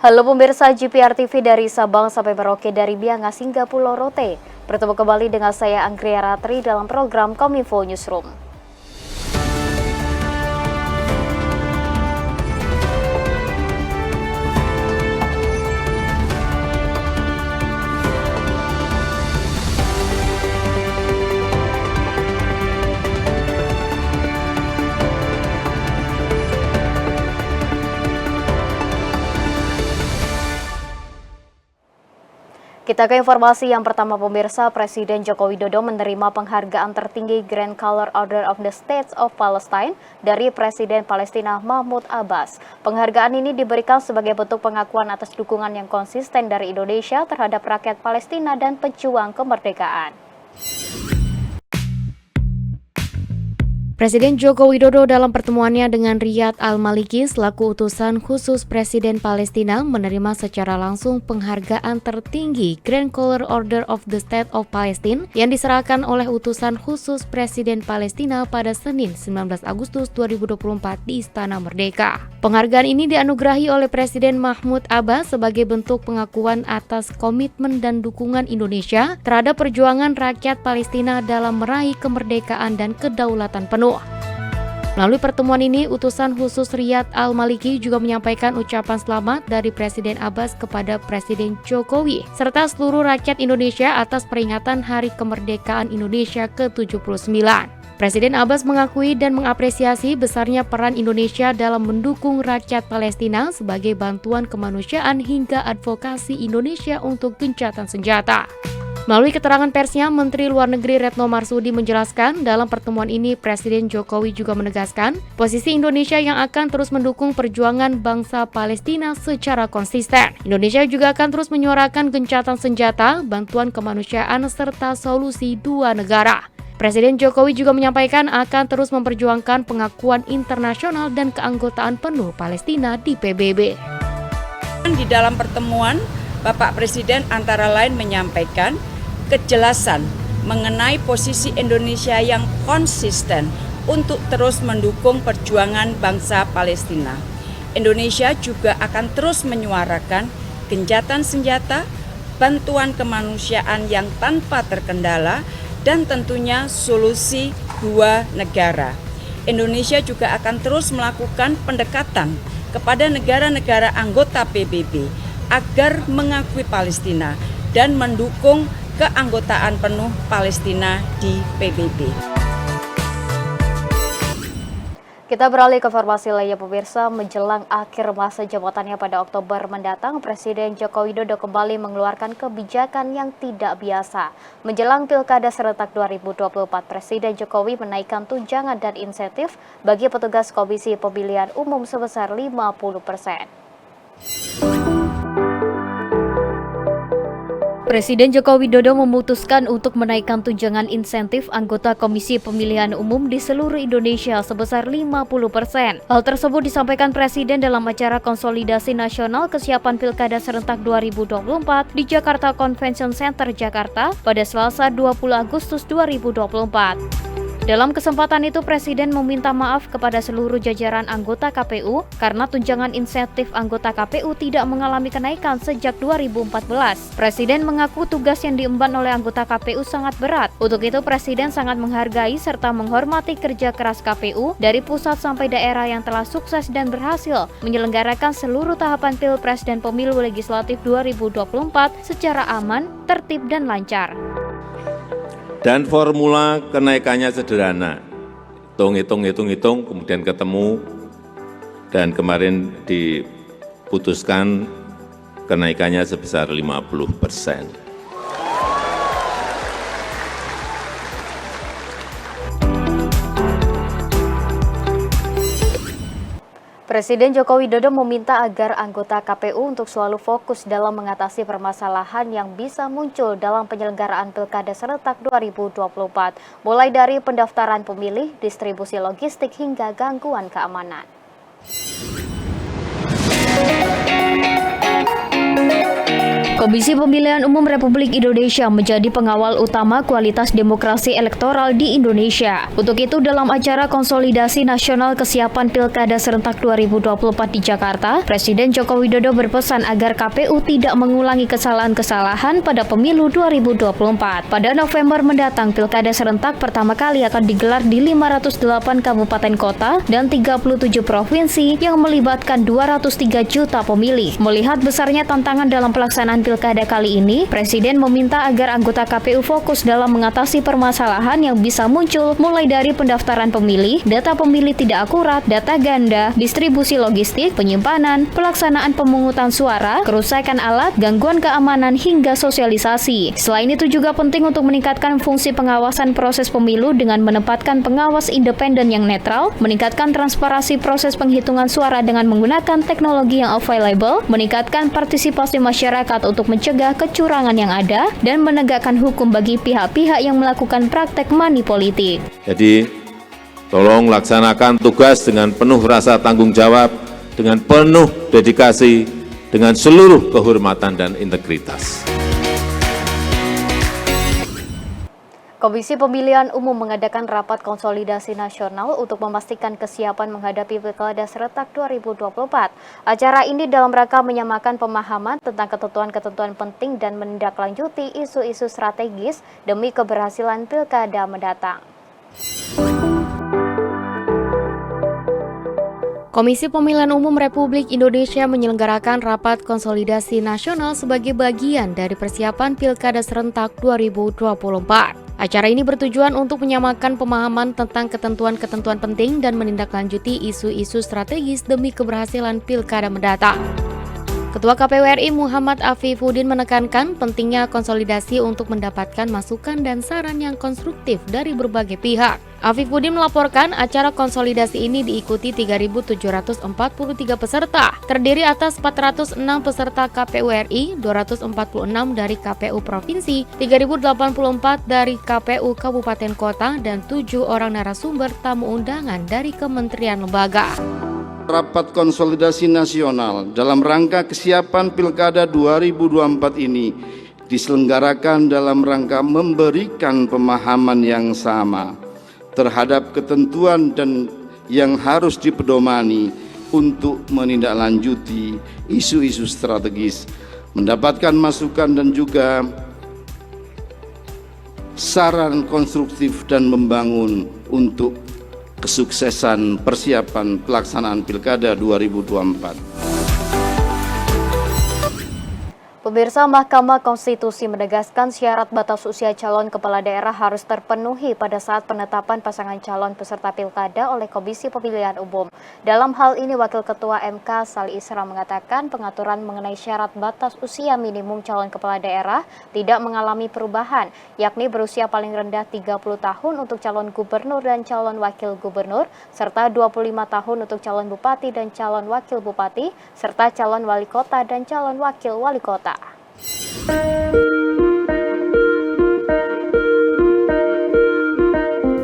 Halo pemirsa GPR TV dari Sabang sampai Merauke, dari Miangas hingga Pulau Rote. Bertemu kembali dengan saya Anggria Ratri dalam program Kominfo Newsroom. Kita ke informasi yang pertama pemirsa, Presiden Joko Widodo menerima penghargaan tertinggi Grand Color Order of the State of Palestine dari Presiden Palestina Mahmud Abbas. Penghargaan ini diberikan sebagai bentuk pengakuan atas dukungan yang konsisten dari Indonesia terhadap rakyat Palestina dan pejuang kemerdekaan. Presiden Joko Widodo dalam pertemuannya dengan Riyad Al-Maliki selaku utusan khusus Presiden Palestina menerima secara langsung penghargaan tertinggi Grand Color Order of the State of Palestine yang diserahkan oleh utusan khusus Presiden Palestina pada Senin 19 Agustus 2024 di Istana Merdeka. Penghargaan ini dianugerahi oleh Presiden Mahmud Abbas sebagai bentuk pengakuan atas komitmen dan dukungan Indonesia terhadap perjuangan rakyat Palestina dalam meraih kemerdekaan dan kedaulatan penuh. Melalui pertemuan ini, utusan khusus Riyad Al-Maliki juga menyampaikan ucapan selamat dari Presiden Abbas kepada Presiden Jokowi, serta seluruh rakyat Indonesia atas peringatan Hari Kemerdekaan Indonesia ke-79. Presiden Abbas mengakui dan mengapresiasi besarnya peran Indonesia dalam mendukung rakyat Palestina sebagai bantuan kemanusiaan hingga advokasi Indonesia untuk gencatan senjata. Melalui keterangan persnya, Menteri Luar Negeri Retno Marsudi menjelaskan dalam pertemuan ini Presiden Jokowi juga menegaskan posisi Indonesia yang akan terus mendukung perjuangan bangsa Palestina secara konsisten. Indonesia juga akan terus menyuarakan gencatan senjata, bantuan kemanusiaan, serta solusi dua negara. Presiden Jokowi juga menyampaikan akan terus memperjuangkan pengakuan internasional dan keanggotaan penuh Palestina di PBB. Di dalam pertemuan, Bapak Presiden antara lain menyampaikan kejelasan mengenai posisi Indonesia yang konsisten untuk terus mendukung perjuangan bangsa Palestina. Indonesia juga akan terus menyuarakan gencatan senjata, bantuan kemanusiaan yang tanpa terkendala, dan tentunya solusi dua negara. Indonesia juga akan terus melakukan pendekatan kepada negara-negara anggota PBB agar mengakui Palestina dan mendukung keanggotaan penuh Palestina di PBB. Kita beralih ke informasi lainnya pemirsa, menjelang akhir masa jabatannya pada Oktober mendatang, Presiden Joko Widodo kembali mengeluarkan kebijakan yang tidak biasa. Menjelang Pilkada serentak 2024, Presiden Jokowi menaikkan tunjangan dan insentif bagi petugas Komisi Pemilihan Umum sebesar 50%. Presiden Joko Widodo memutuskan untuk menaikkan tunjangan insentif anggota Komisi Pemilihan Umum di seluruh Indonesia sebesar 50%. Hal tersebut disampaikan Presiden dalam acara konsolidasi nasional kesiapan Pilkada serentak 2024 di Jakarta Convention Center, Jakarta pada Selasa 20 Agustus 2024. Dalam kesempatan itu, Presiden meminta maaf kepada seluruh jajaran anggota KPU karena tunjangan insentif anggota KPU tidak mengalami kenaikan sejak 2014. Presiden mengaku tugas yang diemban oleh anggota KPU sangat berat. Untuk itu, Presiden sangat menghargai serta menghormati kerja keras KPU dari pusat sampai daerah yang telah sukses dan berhasil menyelenggarakan seluruh tahapan Pilpres dan Pemilu Legislatif 2024 secara aman, tertib, dan lancar. Dan formula kenaikannya sederhana, hitung, kemudian ketemu, dan kemarin diputuskan kenaikannya sebesar 50%. Presiden Joko Widodo meminta agar anggota KPU untuk selalu fokus dalam mengatasi permasalahan yang bisa muncul dalam penyelenggaraan Pilkada serentak 2024, mulai dari pendaftaran pemilih, distribusi logistik, hingga gangguan keamanan. Komisi Pemilihan Umum Republik Indonesia menjadi pengawal utama kualitas demokrasi elektoral di Indonesia. Untuk itu, dalam acara konsolidasi nasional kesiapan Pilkada serentak 2024 di Jakarta, Presiden Joko Widodo berpesan agar KPU tidak mengulangi kesalahan-kesalahan pada pemilu 2024. Pada November mendatang, Pilkada serentak pertama kali akan digelar di 508 kabupaten kota dan 37 provinsi yang melibatkan 203 juta pemilih. Melihat besarnya tantangan dalam pelaksanaan Pilkada kali ini, Presiden meminta agar anggota KPU fokus dalam mengatasi permasalahan yang bisa muncul mulai dari pendaftaran pemilih, data pemilih tidak akurat, data ganda, distribusi logistik, penyimpanan, pelaksanaan pemungutan suara, kerusakan alat, gangguan keamanan hingga sosialisasi. Selain itu juga penting untuk meningkatkan fungsi pengawasan proses pemilu dengan menempatkan pengawas independen yang netral, meningkatkan transparansi proses penghitungan suara dengan menggunakan teknologi yang available, meningkatkan partisipasi masyarakat untuk mencegah kecurangan yang ada, dan menegakkan hukum bagi pihak-pihak yang melakukan praktek money politik. Jadi, tolong laksanakan tugas dengan penuh rasa tanggung jawab, dengan penuh dedikasi, dengan seluruh kehormatan dan integritas. Komisi Pemilihan Umum mengadakan rapat konsolidasi nasional untuk memastikan kesiapan menghadapi Pilkada serentak 2024. Acara ini dalam rangka menyamakan pemahaman tentang ketentuan-ketentuan penting dan menindaklanjuti isu-isu strategis demi keberhasilan Pilkada mendatang. Komisi Pemilihan Umum Republik Indonesia menyelenggarakan rapat konsolidasi nasional sebagai bagian dari persiapan Pilkada serentak 2024. Acara ini bertujuan untuk menyamakan pemahaman tentang ketentuan-ketentuan penting dan menindaklanjuti isu-isu strategis demi keberhasilan Pilkada mendatang. Ketua KPU RI Muhammad Afifuddin menekankan pentingnya konsolidasi untuk mendapatkan masukan dan saran yang konstruktif dari berbagai pihak. Afifuddin melaporkan acara konsolidasi ini diikuti 3.743 peserta, terdiri atas 406 peserta KPU RI, 246 dari KPU Provinsi, 3.084 dari KPU Kabupaten Kota, dan 7 orang narasumber tamu undangan dari kementerian lembaga. Rapat konsolidasi nasional dalam rangka kesiapan Pilkada 2024 ini diselenggarakan dalam rangka memberikan pemahaman yang sama terhadap ketentuan dan yang harus dipedomani untuk menindaklanjuti isu-isu strategis, mendapatkan masukan dan juga saran konstruktif dan membangun untuk kesuksesan persiapan pelaksanaan Pilkada 2024. Pemirsa, Mahkamah Konstitusi menegaskan syarat batas usia calon kepala daerah harus terpenuhi pada saat penetapan pasangan calon peserta Pilkada oleh Komisi Pemilihan Umum. Dalam hal ini, Wakil Ketua MK Sali Isra mengatakan pengaturan mengenai syarat batas usia minimum calon kepala daerah tidak mengalami perubahan, yakni berusia paling rendah 30 tahun untuk calon gubernur dan calon wakil gubernur, serta 25 tahun untuk calon bupati dan calon wakil bupati, serta calon wali kota dan calon wakil wali kota.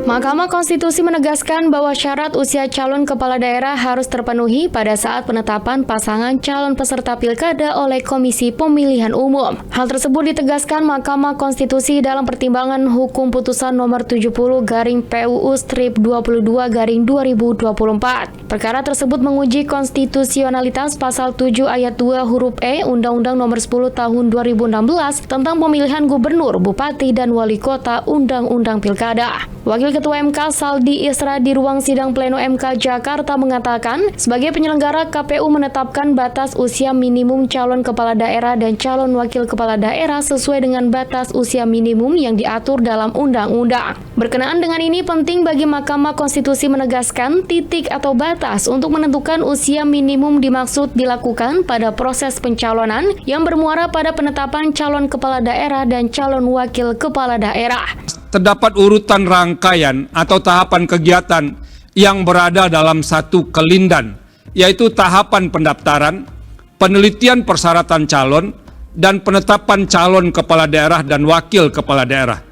Mahkamah Konstitusi menegaskan bahwa syarat usia calon kepala daerah harus terpenuhi pada saat penetapan pasangan calon peserta Pilkada oleh Komisi Pemilihan Umum. Hal tersebut ditegaskan Mahkamah Konstitusi dalam pertimbangan hukum putusan nomor 70/PUU/22/2024. Perkara tersebut menguji konstitusionalitas pasal 7 ayat 2 huruf E Undang-Undang nomor 10 tahun 2016 tentang pemilihan gubernur, bupati, dan wali kota Undang-Undang Pilkada. Wakil Ketua MK Saldi Isra di ruang sidang pleno MK Jakarta mengatakan, sebagai penyelenggara KPU menetapkan batas usia minimum calon kepala daerah dan calon wakil kepala daerah sesuai dengan batas usia minimum yang diatur dalam undang-undang. Berkenaan dengan ini, penting bagi Mahkamah Konstitusi menegaskan titik atau batas untuk menentukan usia minimum dimaksud dilakukan pada proses pencalonan yang bermuara pada penetapan calon kepala daerah dan calon wakil kepala daerah. Terdapat urutan rangkaian atau tahapan kegiatan yang berada dalam satu kelindan, yaitu tahapan pendaftaran, penelitian persyaratan calon, dan penetapan calon kepala daerah dan wakil kepala daerah.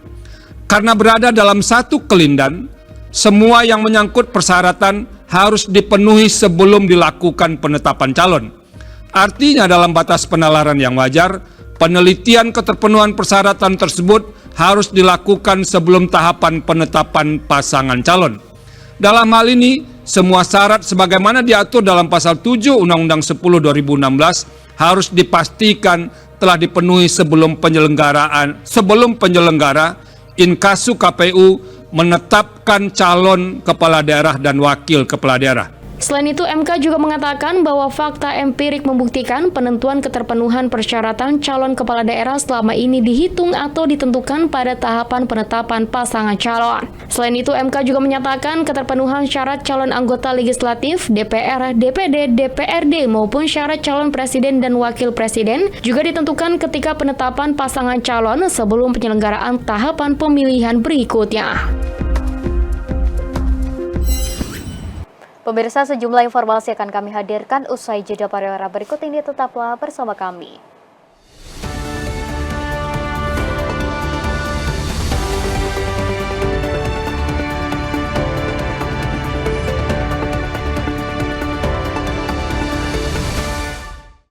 Karena berada dalam satu kelindan, semua yang menyangkut persyaratan harus dipenuhi sebelum dilakukan penetapan calon. Artinya dalam batas penalaran yang wajar, penelitian keterpenuhan persyaratan tersebut harus dilakukan sebelum tahapan penetapan pasangan calon. Dalam hal ini, semua syarat sebagaimana diatur dalam pasal 7 Undang-Undang 10 2016 harus dipastikan telah dipenuhi sebelum penyelenggara inkasu KPU menetapkan calon kepala daerah dan wakil kepala daerah. Selain itu, MK juga mengatakan bahwa fakta empirik membuktikan penentuan keterpenuhan persyaratan calon kepala daerah selama ini dihitung atau ditentukan pada tahapan penetapan pasangan calon. Selain itu, MK juga menyatakan keterpenuhan syarat calon anggota legislatif, DPR, DPD, DPRD maupun syarat calon presiden dan wakil presiden juga ditentukan ketika penetapan pasangan calon sebelum penyelenggaraan tahapan pemilihan berikutnya. Pemirsa, sejumlah informasi akan kami hadirkan usai jeda pariwara berikut ini, tetaplah bersama kami.